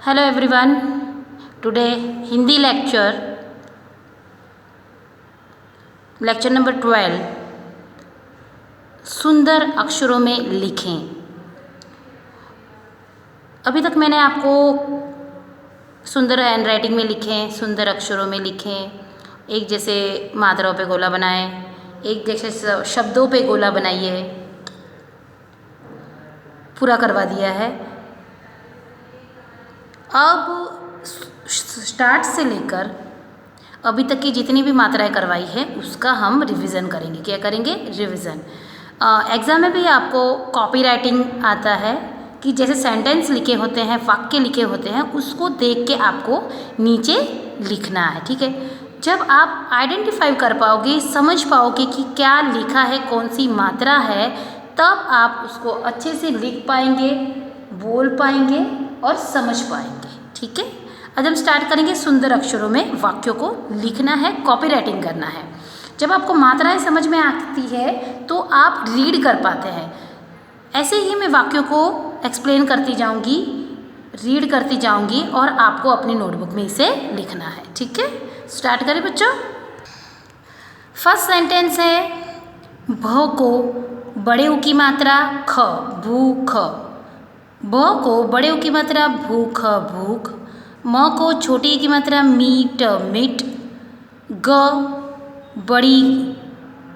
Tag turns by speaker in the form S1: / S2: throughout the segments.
S1: Hello everyone, today Hindi lecture number 12 सुंदर अक्षरों में लिखें। अभी तक मैंने आपको सुंदर हैंडराइटिंग में लिखें, सुंदर अक्षरों में लिखें, एक जैसे मात्राओं पे गोला बनाएं, एक जैसे शब्दों पे गोला बनाइए, पूरा करवा दिया है। अब स्टार्ट से लेकर अभी तक की जितनी भी मात्राएं करवाई है उसका हम रिवीजन करेंगे। क्या करेंगे? रिवीजन। एग्ज़ाम में भी आपको कॉपी राइटिंग आता है कि जैसे सेंटेंस लिखे होते हैं, वाक्य लिखे होते हैं, उसको देख के आपको नीचे लिखना है। ठीक है, जब आप आइडेंटिफाई कर पाओगे, समझ पाओगे कि क्या लिखा है, कौन सी मात्रा है, तब आप उसको अच्छे से लिख पाएंगे, बोल पाएंगे और समझ पाएंगे। ठीक है, आज हम स्टार्ट करेंगे सुंदर अक्षरों में वाक्यों को लिखना है, कॉपी राइटिंग करना है। जब आपको मात्राएं समझ में आती है तो आप रीड कर पाते हैं। ऐसे ही मैं वाक्यों को एक्सप्लेन करती जाऊंगी, रीड करती जाऊंगी और आपको अपनी नोटबुक में इसे लिखना है। ठीक है, स्टार्ट करें बच्चों। फर्स्ट सेंटेंस है भ को बड़े ऊ की मात्रा ख, भूख। ब को बड़े ऊ की मात्रा भूख, भूख। म को छोटी ई की मात्रा मीट, मीट। ग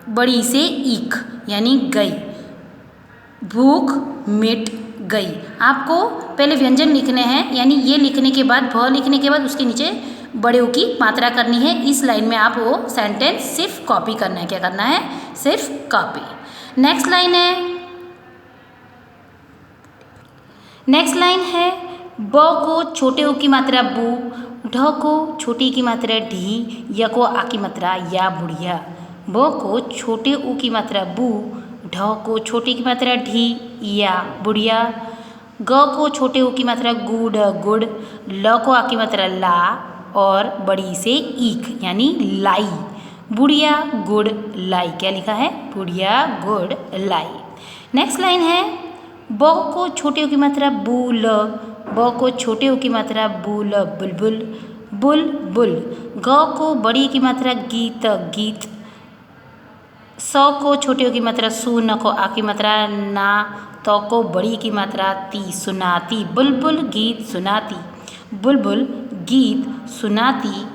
S1: बड़ी से ईख यानी गई, भूख मिट गई। आपको पहले व्यंजन लिखने हैं, यानी ये लिखने के बाद, भ लिखने के बाद उसके नीचे बड़े ऊ की मात्रा करनी है। इस लाइन में आप वो सेंटेंस सिर्फ कॉपी करना है। क्या करना है? सिर्फ कॉपी। नेक्स्ट लाइन है ब को छोटे ऊ की मात्रा बू, ढ को छोटी की मात्रा ढी, य को आ की मात्रा या, बुढ़िया। ब को छोटे ऊ की मात्रा बू, ढ को छोटी की मात्रा ढी, या, बुढ़िया। ग को छोटे ऊ की मात्रा गुड़, गुड़। ल को आ की मात्रा ला और बड़ी से ईख यानी लाई, बुढ़िया गुड़ लाई। क्या लिखा है? बुढ़िया गुड़ लाई। नेक्स्ट लाइन है ब को छोटे ऊ की मात्रा बूल, ब को छोटे ऊ की मात्रा बूल, बुलबुल, बुलबुल। ग को बड़ी की मात्रा गीत, गीत। स को छोटे ऊ की मात्रा सु, न को आ की मात्रा ना, तो को बड़ी की मात्रा ती, सुनाती, बुलबुल गीत सुनाती, बुलबुल गीत सुनाती।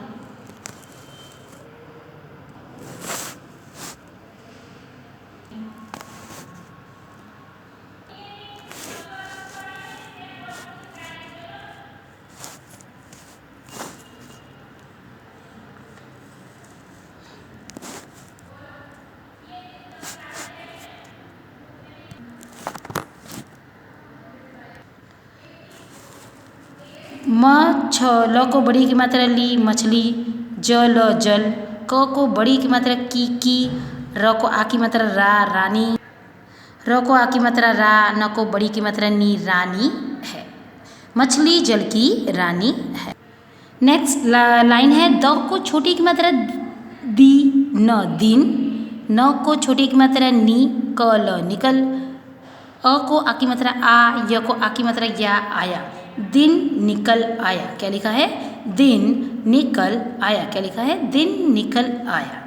S1: म छ, ल को बड़ी की मात्रा ली, मछली, जल, जल। क को बड़ी की मात्रा की, र को आ की मात्रा रा, रानी, र को आ की मात्रा रा, न को बड़ी की मात्रा नी, रानी है। मछली जल की रानी है। नेक्स्ट लाइन है द को छोटी की मात्रा दी, न, दिन। न को छोटी की मात्रा नी, कल, निकल। अ को आ की मात्रा आ, य को आ की मात्रा या, आया, दिन निकल आया। क्या लिखा है? दिन निकल आया। क्या लिखा है? दिन निकल आया।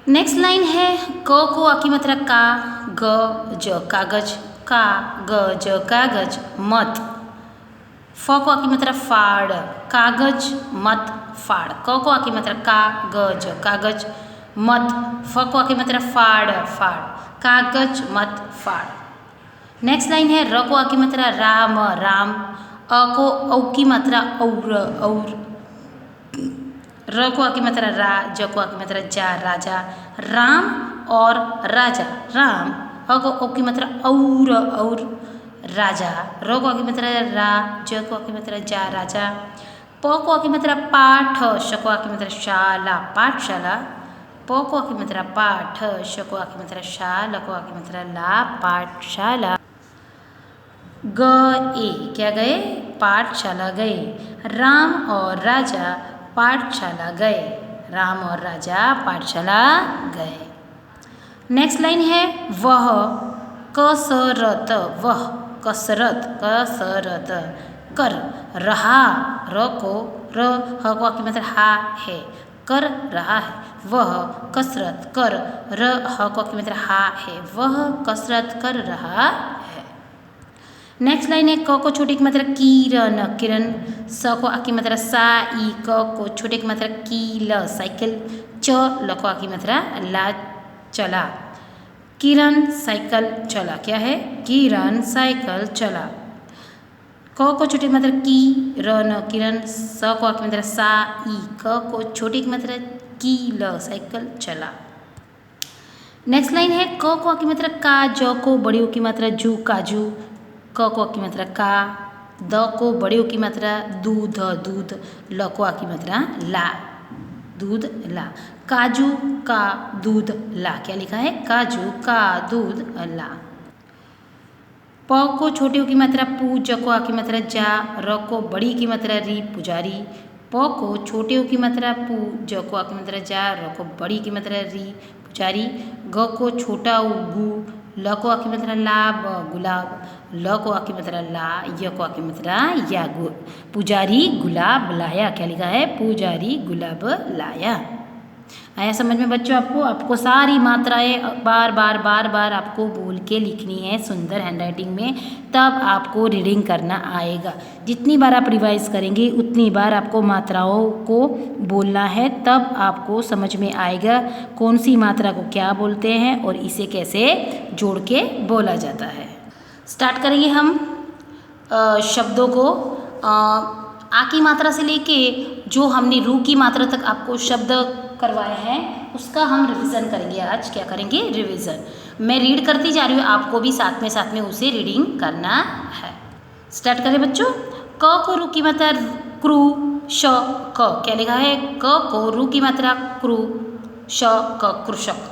S1: नेक्स्ट लाइन है क को आ की मात्रा का, ग ज कागज, का ग ज कागज, मत। फ को आ की मात्रा फाड़, कागज मत फाड़। क को आ की मात्रा का, ग ज कागज, मत। फ को आ की मात्रा फाड़, फाड़, कागज मत फाड़। नेक्स्ट लाइन है र को आ की मात्रा राम, राम। अ को औ की मात्रा और, और। र को आ की मात्रा रा, ज को आ की मात्रा जा, राजा, राम और राजा, राम। अ को औ की मात्रा और, राजा। र को आ की मात्रा रा, ज को आ की मात्रा जा, राजा। प को आ की मात्रा पाठ, श को आ की मात्रा शाला, पाठशाला। प को आ की मात्रा पाठ, श को आ की मात्रा शा, ल को आ की मात्रा ला, पाठशाला। गए, क्या गए? पाठशाला गए। राम और राजा पाठशाला गए, राम और राजा पाठशाला गए। नेक्स्ट लाइन है वह कसरत, वह कसरत, कसरत। कर, रहा, र को र, ह को आ की मात्रा हा है, कर रहा है। वह कसरत कर, र ह को आ की मात्रा हा है, वह कसरत कर रहा है। नेक्स्ट लाइन है क को छोटे की मात्रा किरण, किरण, स को आ की मात्रा सा, ई, क को छोटे की मात्रा की, ल, साइकिल, च, ल को आ की मात्रा ला, चला। किरण साइकिल चला, क्या है? किरण साइकिल चला। क को छोटी की मात्रा की, र, न, किरण, स को आ की मात्रा सा, ई, क को छोटी की मात्रा की, ल, साइकिल चला। नेक्स्ट लाइन है क को आ की मात्रा का, ज को बड़ी ऊ की मात्रा जू, काजू, क को आ की मात्रा का, द को बड़ी ऊ की मात्रा दूध, दूध, ल को आ की मात्रा ला, दूध, ला, काजू का दूध ला, क्या लिखा है? काजू का दूध ला। प को छोटे ऊ की मात्रा पू, ज को आ की मात्रा जा, र को बड़ी की मात्रा री, पुजारी, प को छोटे ऊ की मात्रा पू, ज को आ की मात्रा जा, र को बड़ी की मात्रा री, पुजारी, ग को छोटा ऊ गु, ल को आ की मात्रा ला, ब, गुलाब, ल को आ की मात्रा ला, य को आ की मात्रा या, पुजारी गुलाब लाया, क्या लिखा है? पुजारी गुलाब लाया। आया समझ में बच्चों? आपको सारी मात्राएं बार बार आपको बोल के लिखनी है सुंदर हैंडराइटिंग में, तब आपको रीडिंग करना आएगा। जितनी बार आप रिवाइज करेंगे उतनी बार आपको मात्राओं को बोलना है, तब आपको समझ में आएगा कौन सी मात्रा को क्या बोलते हैं और इसे कैसे जोड़ के बोला जाता है। स्टार्ट करेंगे हम शब्दों को। आ की मात्रा से लेके जो हमने रू की मात्रा तक आपको शब्द करवाए हैं उसका हम रिवीजन करेंगे आज। क्या करेंगे? रिवीजन। मैं रीड करती जा रही हूँ, आपको भी साथ में उसे रीडिंग करना है। स्टार्ट करें बच्चों। क को रू की मात्रा क्रू, श, क, क्या लिखा है? क को रू की मात्रा क्रू, श, क, कृषक।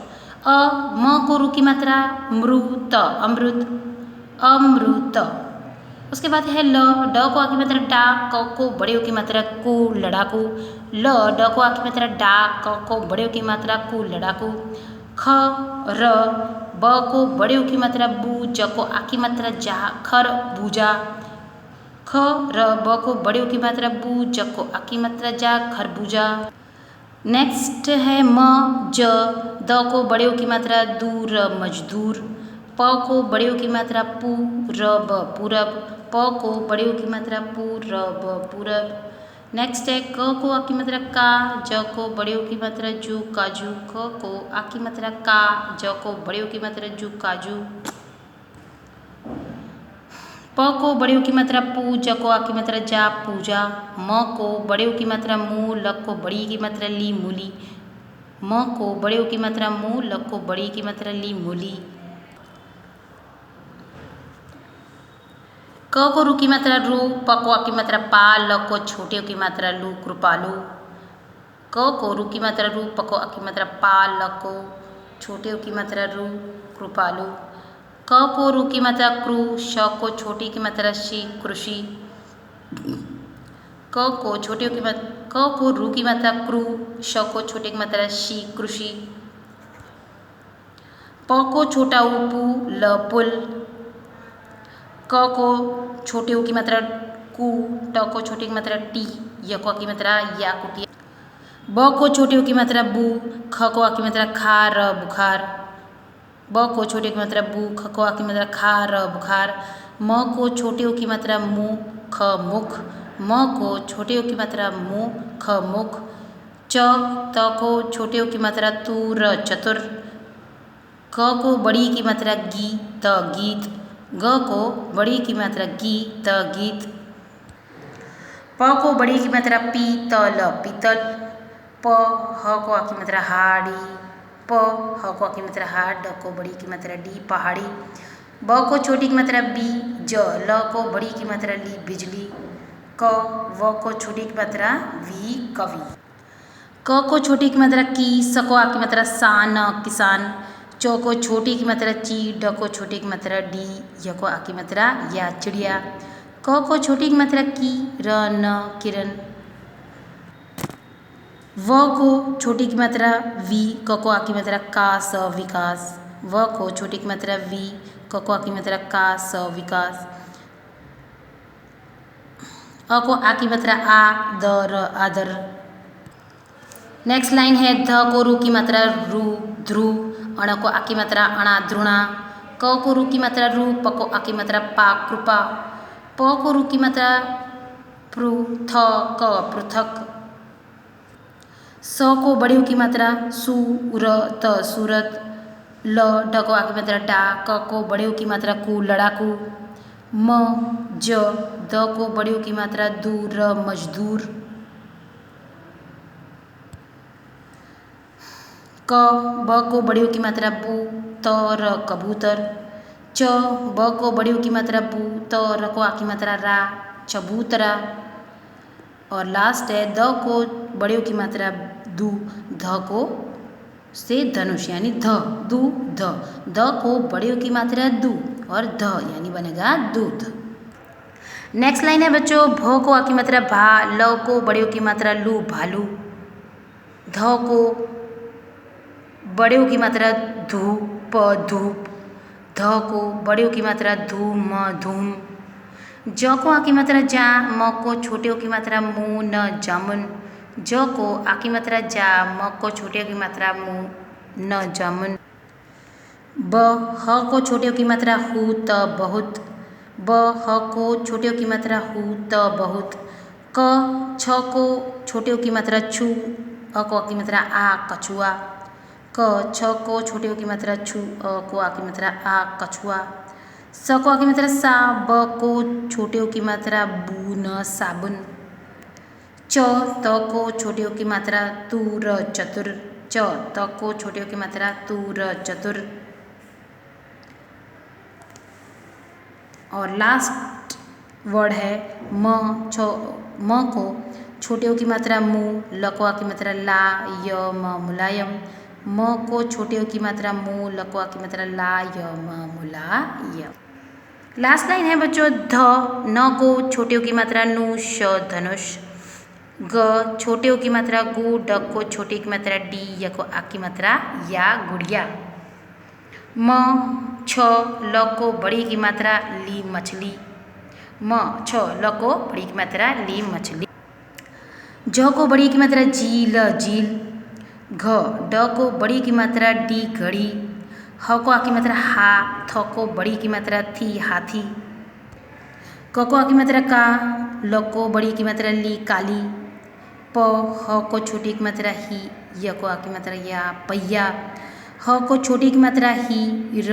S1: अ, म को रू की मात्रा मृत, अमृत, अमृत। उसके बाद है ल, ड को आ की मात्रा डा, क को बड़े ऊ की मात्रा कु, लड़ाकू, ल, ड को आ की मात्रा डा, क को बड़े ऊ की मात्रा कु, लड़ाकू। ख, र, ब को बड़े ऊ की मात्रा बू, ज को आ की मात्रा जा, खर, बूजा। ख, र, ब को बड़े ऊ की मात्रा बू, ज को आ की मात्रा जा, खरबूजा। नेक्स्ट है म, ज, द को बड़े ऊ की मात्रा दूर, मजदूर। प को बड़े ऊ की मात्रा पू, र, ब, पूरब, प को बड़े ऊ की मात्रा पू, र, ब, पूरब। नेक्स्ट है क को आ की मात्रा का, ज को बड़े ऊ की मात्रा जू, काजू, क को आ की मात्रा का, ज को बड़े ऊ की मात्रा जू, काजू। प को बड़े ऊ की मात्रा पू, ज को आ की मात्रा जा, पूजा। म को बड़े ऊ की मात्रा मू, ल को बड़ी की मात्रा ली, मूली। म को बड़े ऊ की मात्रा मू, ल को बड़ी की मात्रा ली, मूली। क को रू की मात्रा रू, प को आ की मात्रा पा, ल को छोटे ऊ की मात्रा लू, कृपालू। क को रू की मात्रा रू, प को आ की मात्रा पा, ल को छोटे ऊ की मात्रा रू, कृपालू। क को रू की मात्रा क्रू, श को छोटी की मात्रा शी, कृषि। क को छोटे ऊ की मात्रा, क को रू की मात्रा क्रू, श को छोटे की मात्रा शी, कृषि। प को छोटा ऊ पू, ल, पुल। क को छोटे ऊ की मात्रा कु, ट को छोटे की मात्रा टी, य को आ की मात्रा या, कुटिया। ब को छोटे ऊ की मात्रा बू, ख को आ की मात्रा खा, र, बुखार। ब को छोटे की मात्रा बू, ख को आ की मात्रा खा, र, बुखार। म को छोटे ऊ की मात्रा मु, ख, मुख। म को छोटे ऊ की मात्रा मु, ख, मुख। च, त को छोटे ऊ की मात्रा तू, र, चतुर। क को बड़ी की मात्रा गी, त, गीत। ग को बड़ी की मात्रा गी, त, गीत। प को बड़ी की मात्रा पी, त, ल, पीतल। प, ह को आ की मात्रा हाड़ी, प, ह को आ की मात्रा हाड़, ड को बड़ी की मात्रा डी, पहाड़ी। ब को छोटी की मात्रा बी, ज, ल को बड़ी की मात्रा ली, बिजली। क, व को छोटी की मात्रा वी, कवि। क को छोटी की मात्रा की, स को आ की मात्रा सान, किसान। च को छोटी की मात्रा ची, ड को छोटी की मात्रा डी, य को आ की मात्रा या, चिड़िया। क को छोटी की मात्रा की, र, न, किरण। व को छोटी की मात्रा वी, क को आ की मात्रा का, स, विकास। व को छोटी की मात्रा वी, क को आ की मात्रा का, स, विकास। अ को आ की मात्रा आ, द र आदर। नेक्स्ट लाइन है ध को रू की मात्रा रू, ध्रुव। अण को आ की मात्रा अणा, ध्रुणा। क को रू की मात्रा रू, प को आ की मात्रा पा, कृपा। प को रू की मात्रा प्रु, थ, क, पृथक। स को बड़ी ऊ की मात्रा सु, र, त, सूरत। ल, ड को आ की मात्रा डा, क को बड़े ऊ की मात्रा कु, लड़ाकू। म, ज, द को बड़ी ऊ की मात्रा दू, र, मजदूर। क, ब को बड़ी ऊ की मात्रा बू, त, र, कबूतर। च, ब को बड़ी ऊ की मात्रा बू, त, र को आ की मात्रा रा, चबूतरा। और लास्ट है द को बड़े ऊ की मात्रा दू, ध को से धनुष यानी ध, दू, ध। द को बड़े ऊ की मात्रा दू और ध यानी बनेगा दूध। नेक्स्ट लाइन है बच्चों भ को आ की मात्रा भा, ल को बड़े ऊ की मात्रा लू, भालू। ध को बड़े ऊ की मात्रा धूप, धूप। ध को बड़े ऊ की मात्रा धूम, धूम। ज को आ की मात्रा जा, म को छोटे ऊ की मात्रा मु, न, जामुन। ज को आ की मात्रा जा, म को छोटे ऊ की मात्रा मु, न, जामुन। ब, ह को छोटे ऊ की मात्रा हु, त, बहुत। ब, ह को छोटे ऊ की मात्रा हु, त, बहुत। क, छ को छोटे ऊ की मात्रा छु, अ को आ की मात्रा आ, कछुआ। क, छ को छोटे ऊ की मात्रा छु, अ को आ की मात्रा आ, कछुआ। स को आ की मात्रा सा, ब को छोटे ऊ की मात्रा बू, न, साबुन। च, त को छोटे ऊ की मात्रा तू, र, चतुर। च, त को छोटे ऊ की मात्रा तू, र, चतुर। और लास्ट वर्ड है म, म को छोटे ऊ की मात्रा मु, ल को आ की मात्रा ला, य, म, मुलायम। म को छोटे ऊ की मात्रा मु, ल को आ की मात्रा ला, य, म, मुलायम। लास्ट लाइन है बच्चों ध, न को छोटे ऊ की मात्रा नु, श, धनुष। ग, छोटे ऊ की मात्रा गु, ड को छोटे ऊ की मात्रा डी, य को आ की मात्रा या, गुड़िया। म, छ, ल को बड़ी की मात्रा ली, मछली। म, छ, ल को बड़ी की मात्रा ली, मछली। ज को बड़ी की मात्रा जी, ल, झील। घ, ड को बड़ी की मात्रा डी, घड़ी। ह को आ की मात्रा हा, थ को बड़ी की मात्रा थी, हाथी। क को आ की मात्रा का, ल को बड़ी की मात्रा ली, काली। प, ह को छोटी की मात्रा ही, य को आ की मात्रा या, पहिया। ह को छोटी की मात्रा ही, र,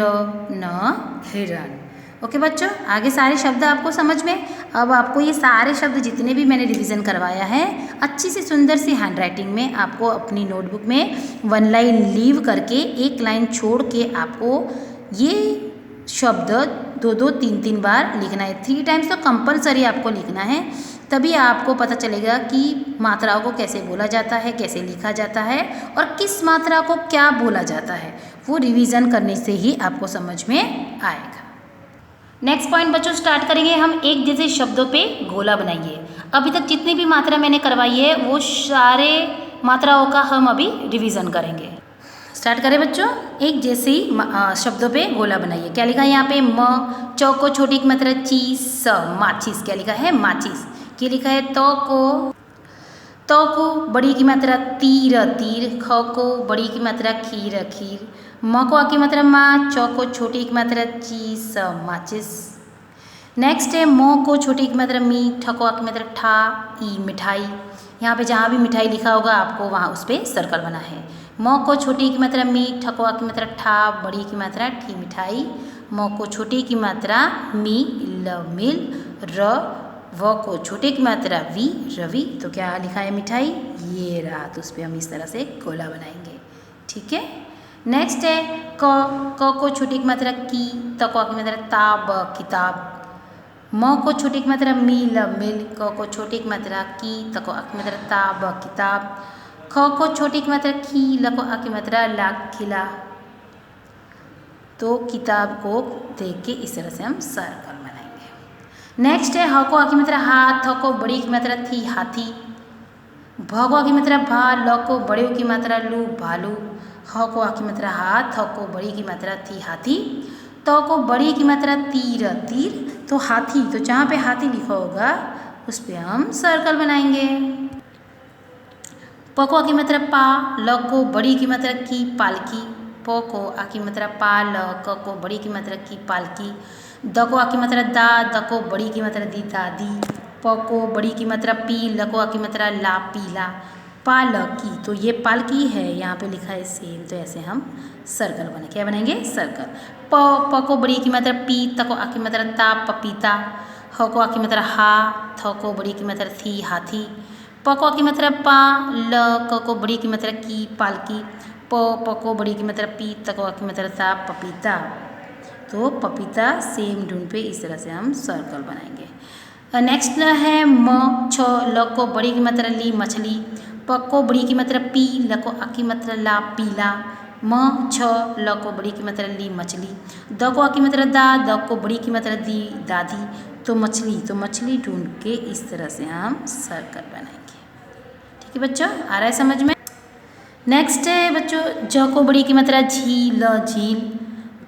S1: न, हिरण। ओके बच्चों आगे सारे शब्द आपको समझ में। अब आपको ये सारे शब्द जितने भी मैंने रिवीजन करवाया है अच्छी सी सुंदर सी हैंडराइटिंग में आपको अपनी नोटबुक में वन लाइन लीव करके एक लाइन छोड़ के आपको ये शब्द 2-2, 3-3 बार लिखना है। 3 टाइम्स तो कंपलसरी आपको लिखना है, तभी आपको पता चलेगा कि मात्राओं को कैसे बोला जाता है, कैसे लिखा जाता है और किस मात्रा को क्या बोला जाता है। वो रिवीजन करने से ही आपको समझ में आएगा। नेक्स्ट पॉइंट बच्चों स्टार्ट करेंगे हम एक जैसे शब्दों पे गोला बनाइए। अभी तक जितनी भी मात्रा मैंने करवाई है वो सारे मात्राओं का हम अभी रिवीजन करेंगे। स्टार्ट करें बच्चों। एक जैसे ही शब्दों पे गोला बनाइए। क्या लिखा है यहाँ पे म, च को छोटी की मात्रा ची, स, माचिस। क्या लिखा है माचिस। क्या लिखा है तो को बड़ी की मात्रा तीर, तीर। ख को बड़ी की मात्रा खीर, खीर। म को आ की मात्रा माँ, च को छोटी की मात्रा ची, स, माचिस। नेक्स्ट है म को छोटी की मात्रा मी, ठ को आ की मात्रा ठा, ई, मिठाई। यहाँ पे जहाँ भी मिठाई लिखा होगा आपको वहाँ उस पर सर्कल बना है। म को छोटी की मात्रा मी, ठ को आ की मात्रा ठा, बड़ी की मात्रा ठी, मिठाई। म को छोटी की मात्रा मी, ल, मिल। र, व को छोटे की मात्रा वी, रवि। तो क्या लिखा है मिठाई, ये रहा। तो उस पर हम इस तरह से गोला बनाएंगे। ठीक है। नेक्स्ट है क को छोटी की मात्रा की, त को आ की मात्रा ता, ब, किताब। म को छोटी की मात्रा मी, ल, मिल। क को छोटी की मात्रा की, त को आ की मात्रा ता, ब, किताब। ख को छोटी की मात्रा की, ल को आ की मात्रा ला, खिला। तो किताब को देख के इस तरह से हम सर्कल बनाएंगे। नेक्स्ट है ह को आ की मात्रा हा, थ को बड़ी की मात्रा थी, हाथी। भ को आ की मात्रा भा, ल को बड़े की मात्रा लू, भालू। ह को आ की मात्रा हा, थ को बड़ी की मात्रा थी, हाथी। त को बड़ी की मात्रा तीर, तीर। तो हाथी, तो जहाँ पे हाथी लिखा होगा उस पर हम सर्कल बनाएंगे। प को आ की मात्रा पा, ल को बड़ी की मात्रा की पालकी, प को आ की मात्रा पा ल, क को बड़ी की मात्रा की पालकी, द को आ की मात्रा दा, द को बड़ी की मात्रा दी दादी, प को बड़ी की मात्रा पी, ल को आ की मात्रा ला पीला, पालकी, तो ये पालकी है, यहाँ पे लिखा है सेम, तो ऐसे हम सर्कल बने, क्या बनाएंगे सर्कल। प को बड़ी की मात्रा पी, त को आ की मात्रा ता पपीता, ह को आ की मात्रा हा, थ को बड़ी की मात्रा थी हाथी, प को आ की मात्रा पा, ल क को बड़ी की मात्रा की पालकी, प को बड़ी की मात्रा पी, त को आ की मात्रा ता पपीता, तो पपीता सेम ढूंढ पे इस तरह से हम सर्कल बनाएंगे। नेक्स्ट है म छ, ल को बड़ी की मात्रा ली मछली, प को बड़ी की मात्रा पी, ल को आ की मात्रा ला पीला, म छ ल को बड़ी की मात्रा ली मछली, द को आ की मात्रा दा, द को बड़ी की मात्रा दी दादी, तो मछली ढूंढ के इस तरह से हम सर्कल बनाएंगे। ठीक है बच्चों, आ रहा है समझ में। नेक्स्ट है बच्चों ज को बड़ी की मात्रा झी, ल झील,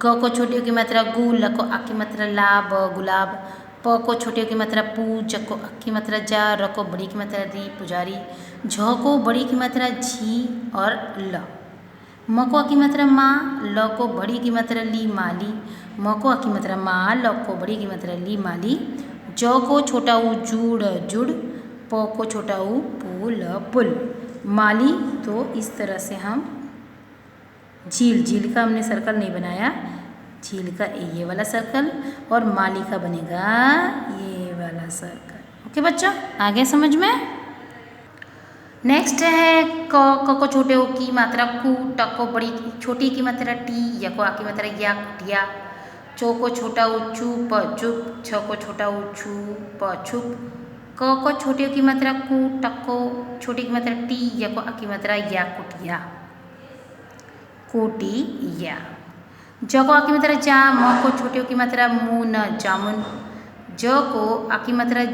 S1: ग को छोटी की मात्रा गु, ल को आ की मात्रा ला, ब गुलाब, प को छोटी की मात्रा पू, ज को आ की मात्रा जा, र को बड़ी की मात्रा दी पुजारी, झ को बड़ी की मात्रा झी और ल, म को आ की मात्रा माँ, ल को बड़ी की मात्रा ली माली, म को आ की मात्रा माँ, ल को बड़ी की मात्रा ली माली, ज को छोटा ऊ जुड़ जुड़, प को छोटा ऊ पुल पुल, माली, तो इस तरह से हम झील का हमने सर्कल नहीं बनाया, झील का ये वाला सर्कल और माली का बनेगा ये वाला सर्कल। ओके बच्चों, आ गया समझ में। नेक्स्ट है क को छोटे ओ की मात्रा कु, ट को बड़ी छोटी की मात्रा टी, य को आ की मात्रा या कुटिया, चो को छोटा ऊ चू प चुप, छ को छोटा ऊ छू प छुप, क को छोटी ओ की मात्रा कु, ट को छोटी की मात्रा टी, य को आ की मात्रा या कुटिया कोटिया, ज को आ की मात्रा जा, म को छोटी ओ की मात्रा मु न जामुन, ज को आ की मात्रा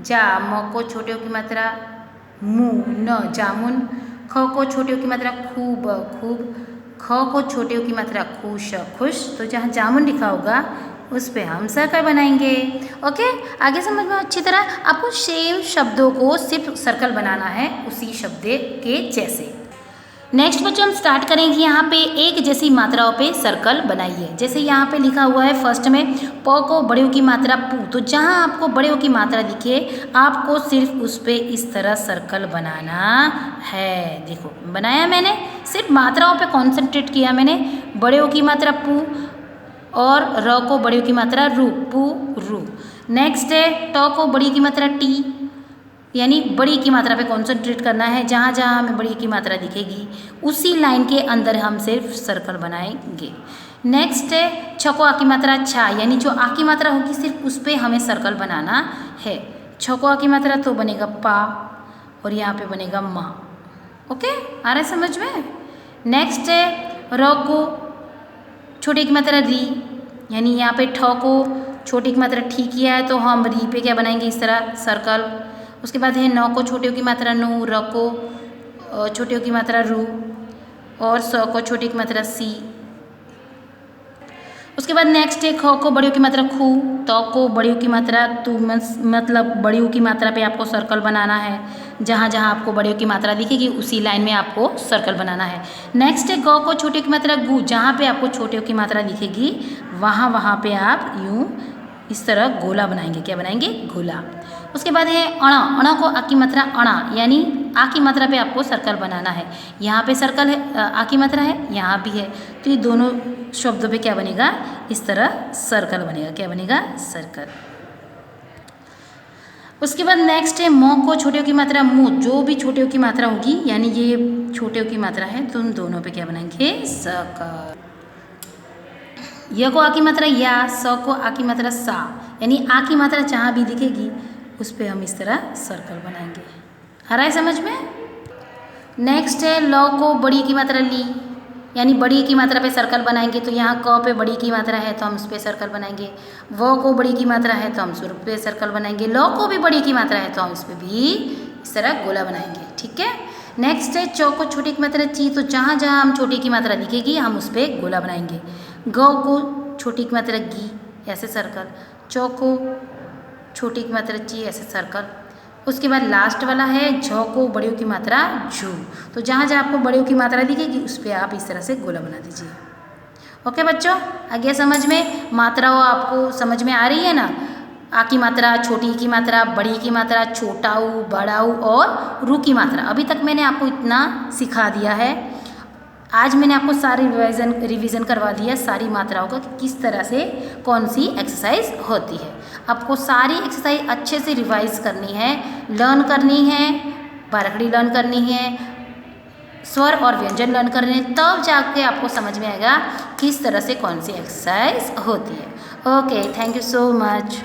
S1: जा, म को छोटे ओ की मात्रा मु न जामुन, ख को छोटे ओ की मात्रा खूब खूब, ख को छोटे ओ की मात्रा खुश खुश, तो जहाँ जामुन लिखा होगा उस पे हम सर्कल बनाएंगे। ओके, आगे समझ में अच्छी तरह। आपको सेम शब्दों को सिर्फ सर्कल बनाना है उसी शब्द के जैसे। नेक्स्ट बच्चों हम स्टार्ट करेंगे, यहाँ पे एक जैसी मात्राओं पे सर्कल बनाइए। जैसे यहाँ पे लिखा हुआ है फर्स्ट में प को बड़े ओ की मात्रा पू, तो जहाँ आपको बड़े ओ की मात्रा दिखे आपको सिर्फ उस पे इस तरह सर्कल बनाना है। देखो बनाया मैंने, सिर्फ मात्राओं पे कॉन्सेंट्रेट किया मैंने, बड़े ओ की मात्रा पू और र को बड़े ओ की मात्रा रू, पू रू। नेक्स्ट है ट को बड़ी की मात्रा टी, यानी बड़ी की मात्रा पे कॉन्सेंट्रेट करना है, जहाँ जहाँ हमें बड़ी की मात्रा दिखेगी उसी लाइन के अंदर हम सिर्फ सर्कल बनाएंगे। नेक्स्ट है छ को आ की मात्रा छा, यानी जो आ की मात्रा होगी सिर्फ उस पर हमें सर्कल बनाना है। छ को आ की मात्रा तो बनेगा पा और यहाँ पे बनेगा माँ। ओके, आ रहा है समझ में। नेक्स्ट है र को छोटी की मात्रा री, यानी यहाँ पे ठ को छोटी की मात्रा ठी किया है तो हम री पे क्या बनाएंगे इस तरह सर्कल। उसके बाद है न को छोटे की मात्रा नु, र को छोटे की मात्रा रू और स को छोटी की मात्रा सी। उसके बाद नेक्स्ट है ख को बड़ी की मात्रा खू, त को बड़ी की मात्रा तू, मतलब बड़ी की मात्रा पे आपको सर्कल बनाना है, जहाँ जहाँ आपको बड़ी की मात्रा दिखेगी उसी लाइन में आपको सर्कल बनाना है। नेक्स्ट है ग को छोटे की मात्रा गु, जहाँ पे आपको छोटे की मात्रा दिखेगी वहाँ वहाँ पे आप यूँ इस तरह गोला बनाएंगे। क्या बनाएंगे? गोला। उसके बाद है अणा, अणा को आ की मात्रा अणा, यानी आ की मात्रा पे आपको सर्कल बनाना है। यहाँ पे सर्कल है, आ की मात्रा है, यहाँ भी है, तो ये दोनों शब्दों पे क्या बनेगा इस तरह सर्कल बनेगा। क्या बनेगा? सर्कल। उसके बाद नेक्स्ट है म को छोटे की मात्रा मु, जो भी छोटे की मात्रा होगी यानी ये छोटे की मात्रा है तो उन दोनों पे क्या बनाएंगे? सर्कल। य को आ की मात्रा या, स को आ की मात्रा सा, यानी आ की मात्रा जहाँ भी दिखेगी उस पर हम इस तरह सर्कल बनाएंगे। आ रहा है समझ में? नेक्स्ट है ल को बड़ी की मात्रा ली, यानी बड़ी की मात्रा पे सर्कल बनाएंगे, तो यहाँ क पे बड़ी की मात्रा है तो हम उस पर सर्कल बनाएंगे। व को बड़ी की मात्रा है तो हम सुर पे सर्कल बनाएंगे। ल को भी बड़ी की मात्रा है तो हम उस पर भी इस तरह गोला बनाएंगे। ठीक है। नेक्स्ट है च को छोटी की मात्रा ची, तो जहाँ जहाँ हम छोटी की मात्रा दिखेगी हम उस पर गोला बनाएंगे। ग को छोटी की मात्रा गी, ऐसे सर्कल। च को छोटी की मात्रा ची ऐसे सर्कल। उसके बाद लास्ट वाला है झ को बड़ियों की मात्रा झू। तो जहाँ जहाँ आपको बड़ियों की मात्रा दिखेगी उस पर आप इस तरह से गोला बना दीजिए। ओके बच्चों, आ गया समझ में? मात्राओं आपको समझ में आ रही है ना? आ की मात्रा, छोटी की मात्रा, बड़ी की मात्रा, छोटा ऊ, बड़ा ऊ और रू की मात्रा। अभी तक मैंने आपको इतना सिखा दिया है। आज मैंने आपको सारी रिवीजन करवा दिया सारी मात्राओं का कि किस तरह से कौन सी एक्सरसाइज होती है। आपको सारी एक्सरसाइज अच्छे से रिवाइज करनी है, लर्न करनी है, बारकड़ी लर्न करनी है, स्वर और व्यंजन लर्न करने हैं, तब जाके आपको समझ में आएगा किस तरह से कौन सी एक्सरसाइज होती है। Okay, thank you so much.